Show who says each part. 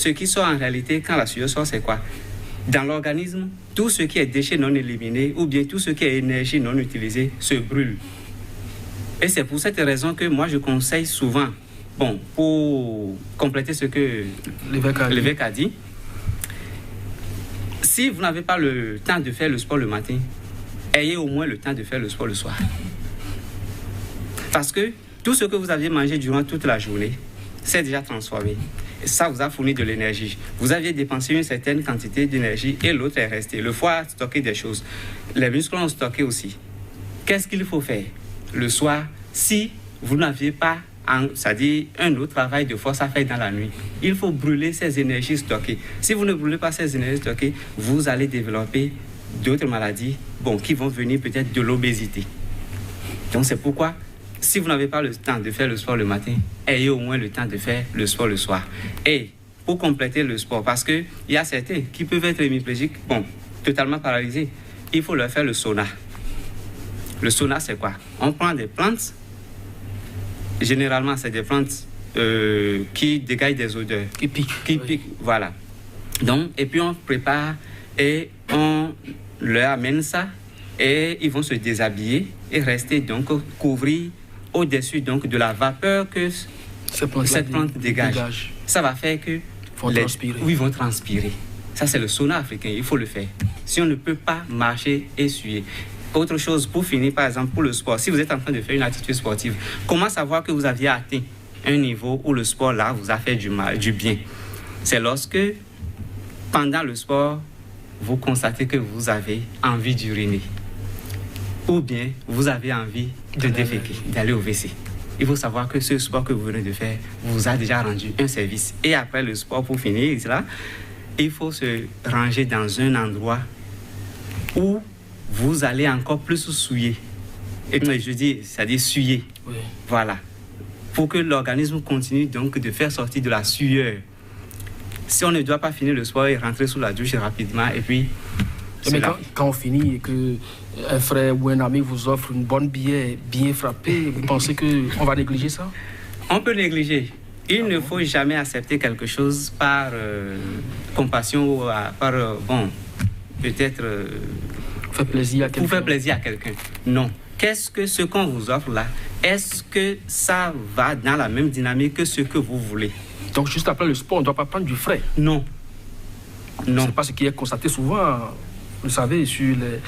Speaker 1: ce qui sort en réalité, quand la sueur sort, c'est quoi? Dans l'organisme, tout ce qui est déchets non éliminés ou bien tout ce qui est énergie non utilisée se brûle. Et c'est pour cette raison que moi, je conseille souvent, bon, pour compléter ce que l'évêque a dit, si vous n'avez pas le temps de faire le sport le matin, ayez au moins le temps de faire le sport le soir. Parce que tout ce que vous aviez mangé durant toute la journée, c'est déjà transformé. Et ça vous a fourni de l'énergie. Vous aviez dépensé une certaine quantité d'énergie et l'autre est resté. Le foie a stocké des choses. Les muscles ont stocké aussi. Qu'est-ce qu'il faut faire le soir si vous n'aviez pas, c'est-à-dire un autre travail de force à faire dans la nuit? Il faut brûler ces énergies stockées. Si vous ne brûlez pas ces énergies stockées, vous allez développer d'autres maladies, bon, qui vont venir peut-être de l'obésité. Donc c'est pourquoi, si vous n'avez pas le temps de faire le sport le matin, ayez au moins le temps de faire le sport le soir. Et pour compléter le sport, parce qu'il y a certains qui peuvent être hémiplégiques, bon, totalement paralysés, il faut leur faire le sauna. Le sauna, c'est quoi? On prend des plantes, généralement c'est des plantes qui dégagent des odeurs. Qui piquent, voilà. Donc, et puis on prépare et on leur amène ça et ils vont se déshabiller et rester donc couvrir au-dessus donc de la vapeur que cette plante dégage. Ça va faire que ils vont transpirer. Ça, c'est le sauna africain, il faut le faire. Si on ne peut pas marcher et suer. Autre chose, pour finir, par exemple, pour le sport, si vous êtes en train de faire une activité sportive, comment savoir que vous aviez atteint un niveau où le sport là vous a fait du bien? C'est lorsque, pendant le sport, vous constatez que vous avez envie d'uriner. Ou bien vous avez envie de déféquer, d'aller au WC. Il faut savoir que ce sport que vous venez de faire vous a déjà rendu un service. Et après le sport, pour finir, là, il faut se ranger dans un endroit où vous allez encore plus souiller. Et je dis, c'est-à-dire suyer. Oui. Voilà. Pour que l'organisme continue donc de faire sortir de la sueur. Si on ne doit pas finir le sport et rentrer sous la douche rapidement, et puis...
Speaker 2: Mais quand on finit et qu'un frère ou un ami vous offre une bonne bière bien frappée, vous pensez qu'on va négliger ça?
Speaker 1: On peut négliger. Il ne faut jamais accepter quelque chose par compassion ou par, bon, peut-être...
Speaker 2: faire plaisir à quelqu'un.
Speaker 1: Pour faire plaisir à quelqu'un. Non. Qu'est-ce que ce qu'on vous offre là, est-ce que ça va dans la même dynamique que ce que vous voulez?
Speaker 2: Donc juste après le sport, on ne doit pas prendre du frais?
Speaker 1: Non. Non.
Speaker 2: C'est pas ce qui est constaté souvent, vous savez, sur les...